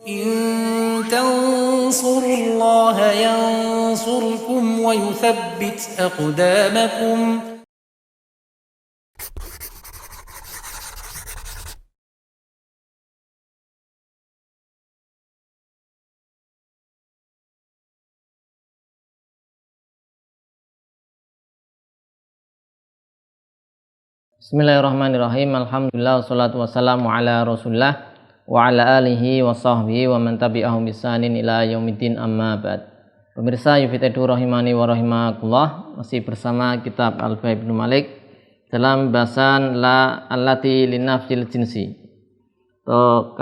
إن تنصروا الله ينصركم ويثبت أقدامكم. Bismillahirrahmanirrahim. Alhamdulillah wassalatu wassalamu ala Rasulillah wa ala alihi wa sahbihi wa man tabi'ahum bisanin ila yaumiddin, amma ba'd. Pemirsa Yufitedu rahimani wa rahimakumullah, masih bersama kitab Alfiya Ibnu Malik dalam bahasan la allati linafsil jinsi, atau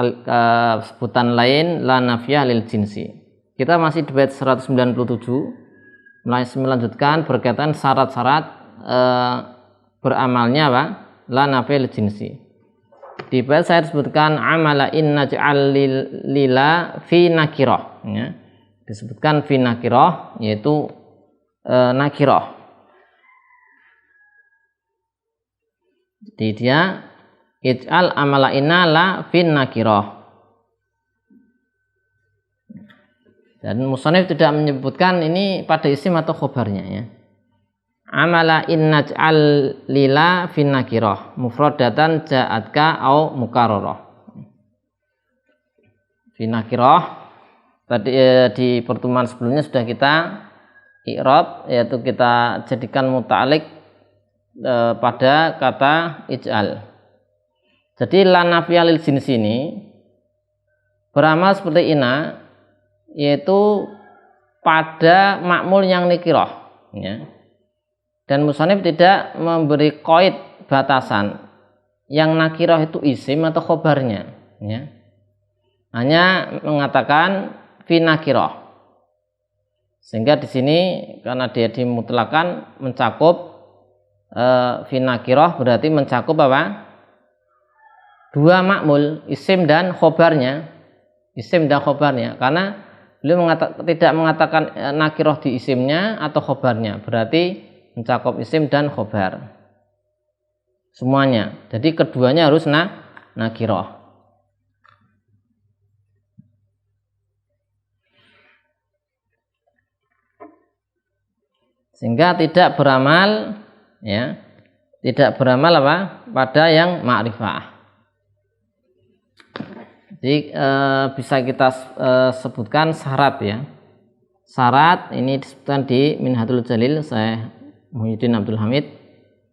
sebutan lain la nafiyah lil jinsi. Kita masih di bait 197 melanjutkan berkaitan syarat-syarat beramalnya apa? La nafiyah lil jinsi. Di bait saya disebutkan amala inna ja'al lila fi nakirah, ya. Disebutkan fi nakirah, yaitu nakirah. Jadi dia ij'al amala inna la fi nakirah. Dan musannif tidak menyebutkan ini pada isim atau khobarnya, ya. Amala innaj'al lila fin nakirah mufradatan ja'atka au mukarrarah. Fin nakirah tadi di pertemuan sebelumnya sudah kita i'rab, yaitu kita jadikan muta'alliq pada kata ij'al. Jadi la nafiyah lil jins ini beramal seperti ina, yaitu pada makmul yang nikirah, ya. Dan musannif tidak memberi qaid batasan yang nakirah itu isim atau khobarnya, ya. Hanya mengatakan fi nakirah. Sehingga di sini karena dia dimutlakan mencakup fi nakirah, berarti mencakup apa? Dua makmul, isim dan khobarnya. Isim dan khobarnya. Karena beliau tidak mengatakan nakirah di isimnya atau khobarnya, berarti mencakup isim dan khobar semuanya. Jadi keduanya harus nakirah. Sehingga tidak beramal, ya, tidak beramal apa? Pada yang ma'rifah. Jadi bisa kita sebutkan syarat, ya. Syarat ini disebutkan di Minhatul Jalil saya Muhyiddin Abdul Hamid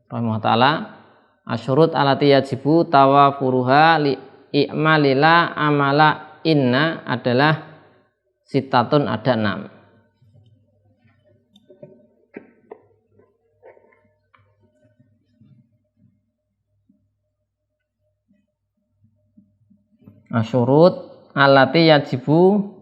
rahimahullah ta'ala. Asyurut alati yajibu tawafuruha li i'malila amala inna adalah sitatun, ada 6. Asyurut alati yajibu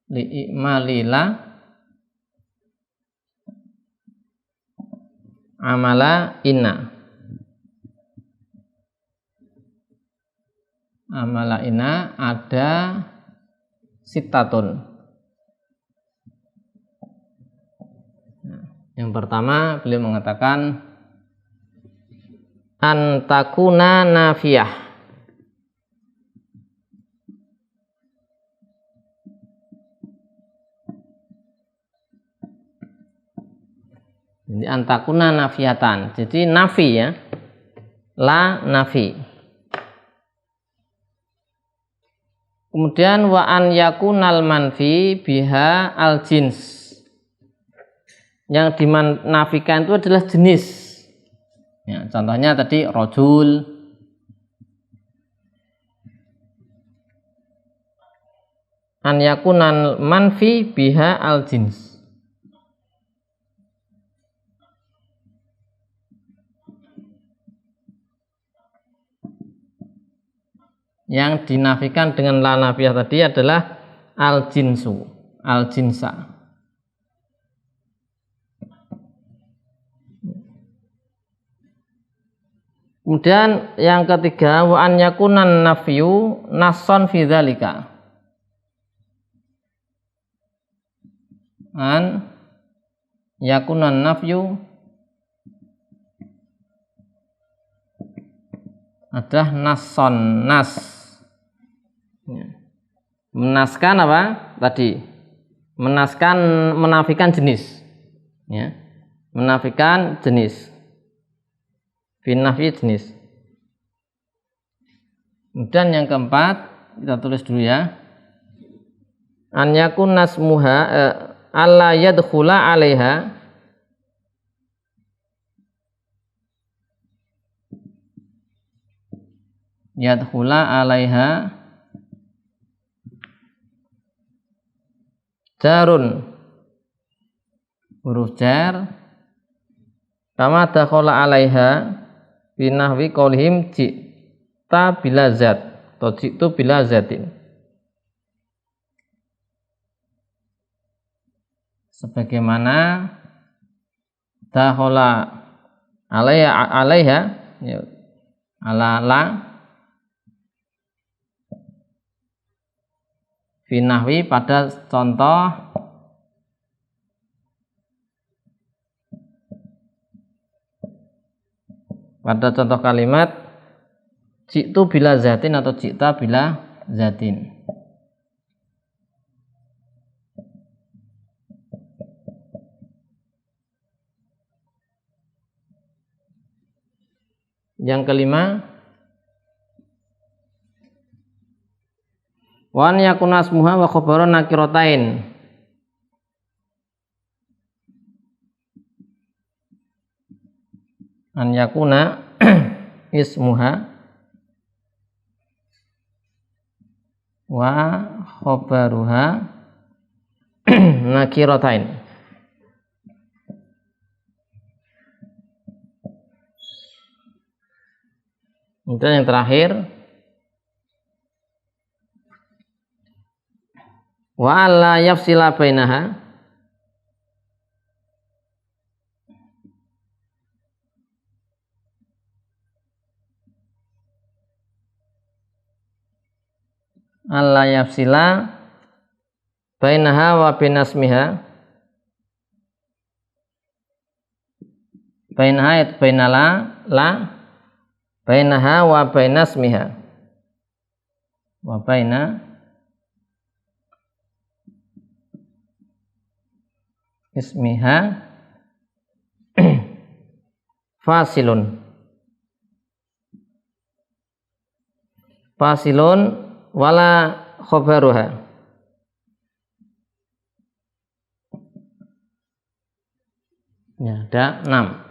li'ikmalila amala inna. Amala inna ada sitatun. Yang pertama beliau mengatakan antakuna nafiyah. Jadi antakuna nafiyatan. Jadi nafi, ya. La nafi. Kemudian wa an yakunal manfi biha al jins. Yang dinafikan itu adalah jenis. Ya, contohnya tadi rojul. An yakunal manfi biha al jins. Yang dinafikan dengan la nafiyah tadi adalah al jinsu, al jinsa. Kemudian yang ketiga, wa an yakunan nafyu nasson fi dzalika. An yakunan nafyu adalah nasson, nas. Menaskan apa? Tadi menaskan, menafikan jenis, ya. Menafikan jenis. Finnafi jenis. Kemudian yang keempat, kita tulis dulu ya. An yakun nasmuha alla yadkhula 'alaiha yadkhula 'alaiha jarun, huruf jar, kama dakhala 'alaiha binahwi qaulihim ji'ta bila zat atau ji'tu bila zatin, sebagaimana dakhala 'alaiha ya, ala la binahwi pada contoh kalimat ji'tu bila zatin atau ji'ta bila zatin. Yang kelima, wa an yakuna asmuha wa khabaran nakiratain. An yakuna ismuha wa khabaruha nakiratain. Kemudian yang terakhir, wa alla yafsila bainaha alla yafsila bainaha wa bainasmiha, bainaha itu bainala la, bainaha wa bainasmiha, wa baina ismiha fasilun wala khabaruha. Ya, ada 6.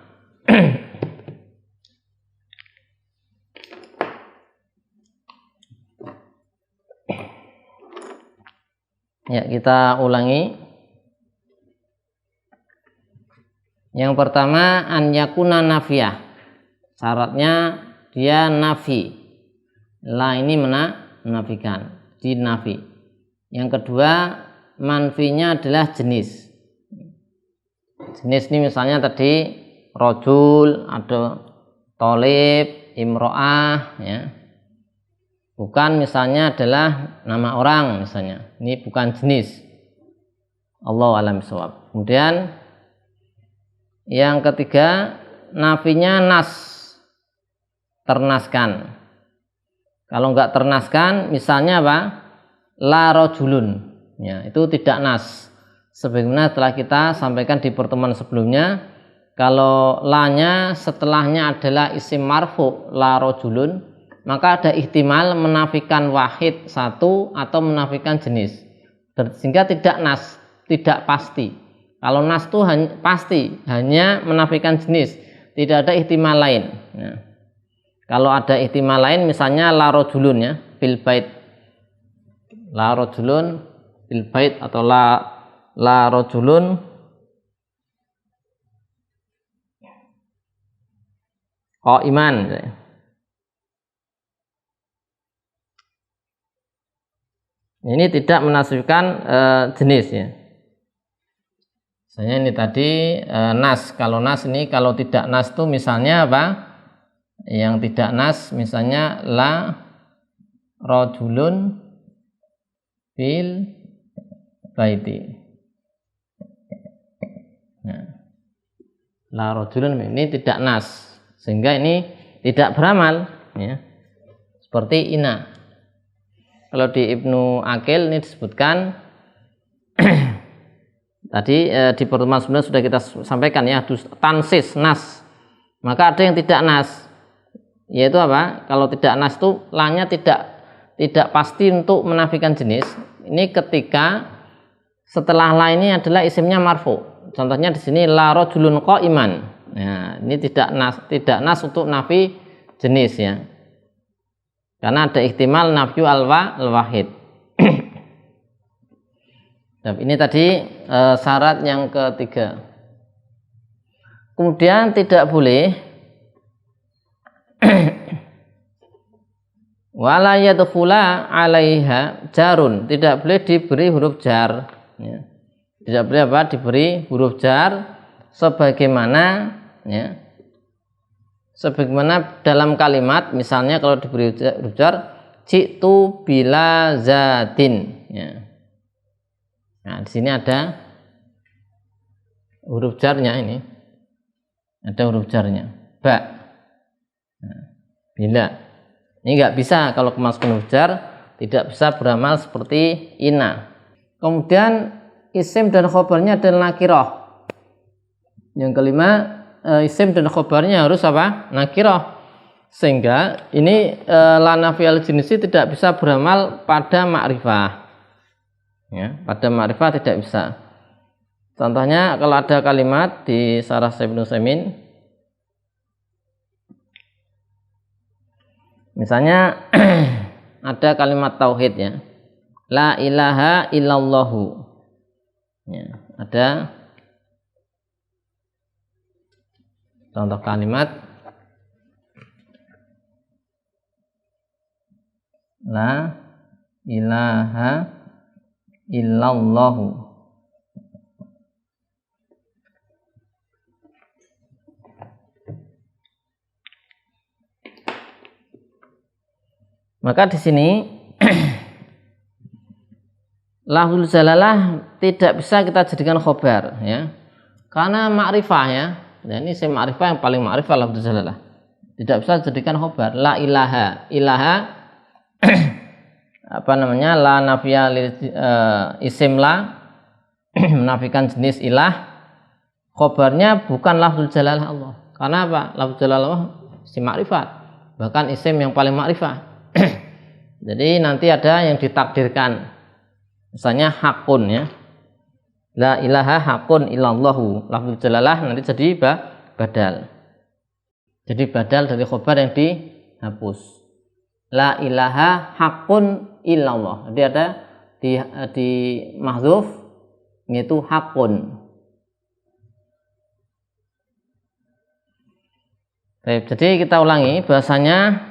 Ya, kita ulangi. Yang pertama, an yakuna nafiyah. Syaratnya dia nafi. La ini menafikan, dinafi. Yang kedua, manfinya adalah jenis. Jenis ini misalnya tadi rojul, ada tolib, imro'ah, ya. Bukan misalnya adalah nama orang misalnya. Ini bukan jenis. Allahu a'lam bishawab. Kemudian yang ketiga, nafinya nas, ternaskan. Kalau enggak ternaskan, misalnya apa? La rojulun, ya, itu tidak nas. Sebagaimana telah kita sampaikan di pertemuan sebelumnya, kalau la-nya setelahnya adalah isim marfu la rojulun, maka ada ihtimal menafikan wahid satu atau menafikan jenis, sehingga tidak nas, tidak pasti. Kalau nas itu pasti, hanya menafikan jenis, tidak ada ihtimal lain. Nah, kalau ada ihtimal lain, misalnya la rojulun, ya, bil bait, la rojulun bil bait, atau la rojulun qaiman. Ini tidak menasibkan jenis, ya. Misalnya ini tadi nas. Kalau nas ini, kalau tidak nas itu misalnya apa? yang tidak nas, misalnya la rajulun fil baiti. Nah, la rajulun ini tidak nas, sehingga ini tidak beramal, ya. Seperti ina. Kalau di Ibnu Aqil ini disebutkan tadi di pertemuan sebelumnya sudah kita sampaikan, ya, tansis nas. Maka ada yang tidak nas, yaitu apa? Kalau tidak nas itu lanya tidak pasti untuk menafikan jenis. Ini ketika setelah la ini adalah isimnya marfu. Contohnya di sini la rajulun qa'iman. Nah, ini tidak nas untuk nafi jenis, ya. Karena ada ihtimal nafyu al-wahid. Ini tadi syarat yang ketiga. Kemudian tidak boleh wala yadkhula 'alaiha jarun, tidak boleh diberi huruf jar, ya. Tidak boleh apa? Diberi huruf jar sebagaimana, ya. Sebagaimana dalam kalimat, misalnya kalau diberi huruf jar, jitu bila zatin, ya. Nah, di sini ada huruf jarnya ini. Ada huruf jarnya. Ba. Nah, bila. Ini enggak bisa kalau kemasukan huruf jar, tidak bisa beramal seperti ina. Kemudian isim dan khobarnya adalah nakirah. Yang kelima, isim dan khobarnya harus apa? Nakirah. Sehingga ini la nafiyal jinsi tidak bisa beramal pada ma'rifah, ya, pada ma'rifah tidak bisa. Contohnya kalau ada kalimat di Syarah Ibnu Utsaimin, misalnya ada kalimat tauhid, ya, la ilaha illallahu, ya, ada contoh kalimat la ilaha illallahu. Maka di sini lafzul jalalah tidak bisa kita jadikan khobar, ya, karena ma'rifah, ya. Nah, ini isim ma'rifah yang paling ma'rifah lafzul jalalah. Tidak bisa jadikan khobar. La ilaha, ilaha apa namanya? La nafiyah isim la menafikan jenis ilah. Khobarnya bukan lafzul jalalah Allah. Karena apa? Lafzul jalalah Allah isim ma'rifat, bahkan isim yang paling ma'rifah. Jadi nanti ada yang ditakdirkan, misalnya hakun, ya, la ilaha hakun illallahu, lafzul jalalah nanti jadi badal. Jadi badal dari khobar yang dihapus. La ilaha hakun illallah. Jadi ada di mahdzuf yaitu hakun. Baik, jadi kita ulangi, bahasanya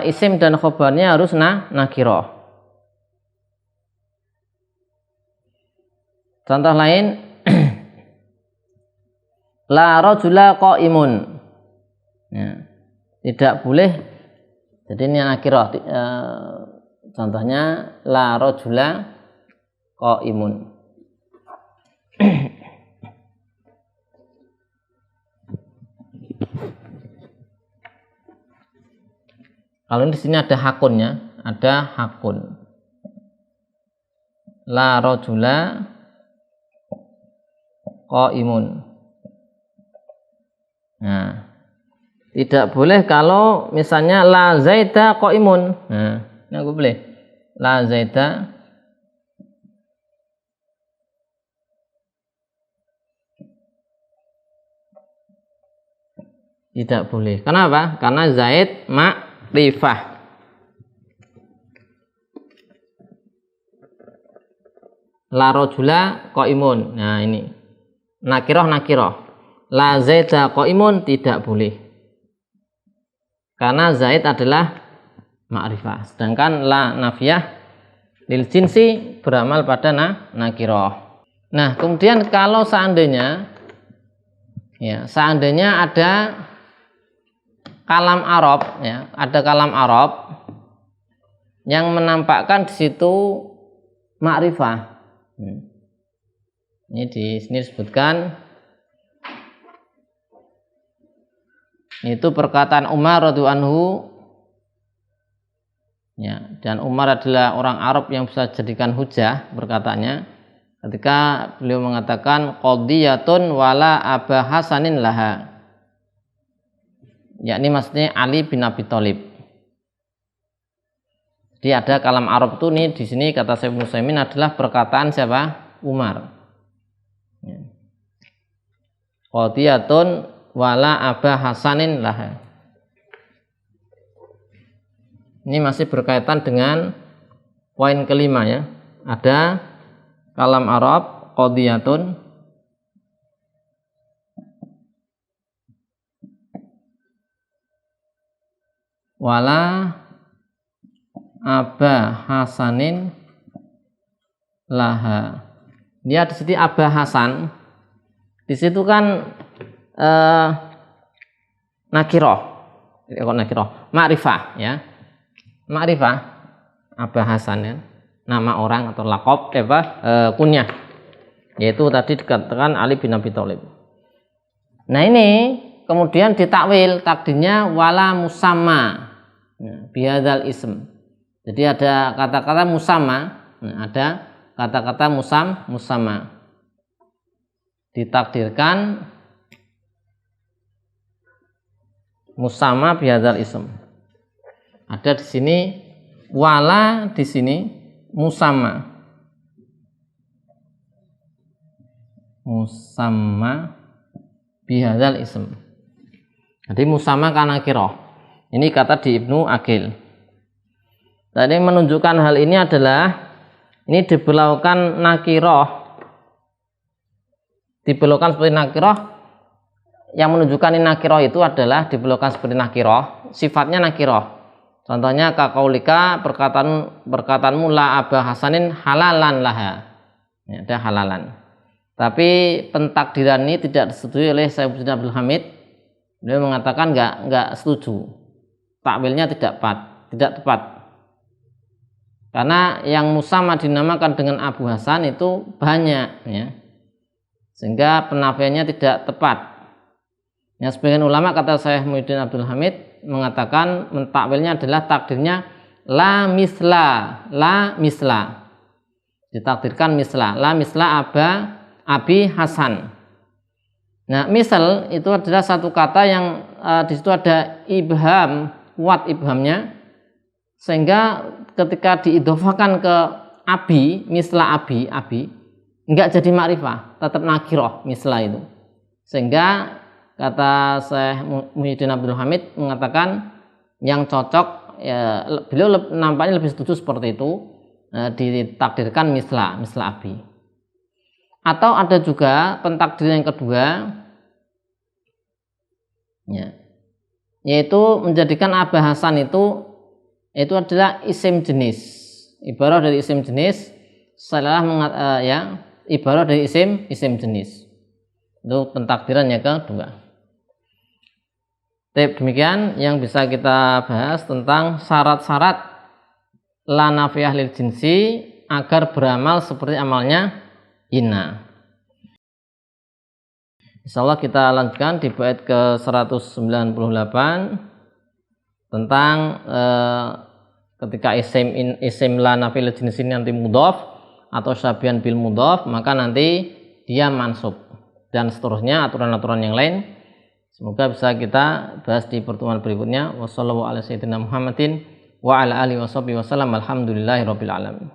isim dan khobarnya harus nakirah. Contoh lain, la rajula qaimun, ya, tidak boleh. Jadi ini nakirah. Contohnya la rajula qaimun. Kalau di sini ada hakunnya, ada hakun. La rajula qaimun. Nah, tidak boleh kalau misalnya la zaida qaimun. Nah, ini aku boleh. La zaida tidak boleh. Kenapa? Karena zaid ma'rifah. La rajula qaimun. Nah, ini nakirah. La zaida qaimun tidak boleh, karena zaid adalah ma'rifah. Sedangkan la nafiyah lil jinsi beramal pada nakirah. Nah, kemudian kalau seandainya ada kalam Arab, ya, ada kalam Arab yang menampakkan di situ ma'rifah. Ini di sini disebutkan itu perkataan Umar radhiyallahu anhu, ya, dan Umar adalah orang Arab yang bisa jadikan hujah berkatanya ketika beliau mengatakan qadiyatun wala Aba Hasanin laha, yakni maksudnya Ali bin Abi Thalib. Jadi ada kalam Arab itu nih di sini kata Syekh Nusaimin adalah perkataan siapa? Umar. Qadiyatun wala Aba Hasanin laha. Ini masih berkaitan dengan poin kelima, ya. Ada kalam Arab qadiyatun wala Aba Hasanin laha. Dia di sini Aba Hasan. Di situ kan nakiroh, ma'rifah, ya. Ma'rifah Aba Hasan, ya. Nama orang atau lakob, kunyah. Yaitu tadi dikatakan Ali bin Abi Thalib. Nah ini kemudian ditakwil takdirnya wala musamma bihadzal ism. Jadi ada kata-kata musamma, ada kata-kata musamma. Ditakdirkan musamma bihadzal ism. Ada di sini wala, di sini musamma. Musamma bihadzal ism. Jadi musamma kana kiroh. Ini kata di Ibnu Aqil. Tadi menunjukkan hal ini adalah ini dibelaukan nakiroh, dibelaukan seperti nakiroh, yang menunjukkan ini nakiroh itu adalah dibelaukan seperti nakiroh, sifatnya nakiroh. Contohnya kakaulika, perkataanmu la Aba Hasanin halalan laha, ya, ada halalan. Tapi pentakdiran ini tidak disetujui oleh Syaikhul Abdul Hamid. Beliau mengatakan enggak setuju, takwilnya tidak tepat. Karena yang musamma dinamakan dengan Abu Hasan itu banyak, ya, sehingga penafiannya tidak tepat. Ya, sebagian ulama kata Syekh Muhyiddin Abdul Hamid mengatakan mentakwilnya adalah takdirnya la misla, ditakdirkan misla, la misla Abi Hasan. Nah, misal itu adalah satu kata yang di situ ada ibham, kuat ibhamnya, sehingga ketika diidhofakan ke abi, misla abi enggak jadi ma'rifah, tetap nakiroh misla itu. Sehingga kata Syekh Muhyiddin Abdul Hamid mengatakan yang cocok, ya, beliau nampaknya lebih setuju seperti itu, ditakdirkan misla abi. Atau ada juga pentakdiran yang kedua, ya, yaitu menjadikan Aba Hasan itu adalah isim jenis, ibarah dari isim jenis, ibarah dari isim jenis. Itu pentakdiran yang kedua. Demikian yang bisa kita bahas tentang syarat-syarat la nafiyah lil jinsi agar beramal seperti amalnya inna. Insyaallah kita lanjutkan di bait ke 198 tentang ketika isim la nafiyah lil jinsi nanti mudhaf atau syabihan bil mudhaf, maka nanti dia mansub dan seterusnya, aturan-aturan yang lain. Semoga bisa kita bahas di pertemuan berikutnya. Wassallallahu ala sayyidina Muhammadin wa ala alihi wasallam. Alhamdulillahirabbil alamin.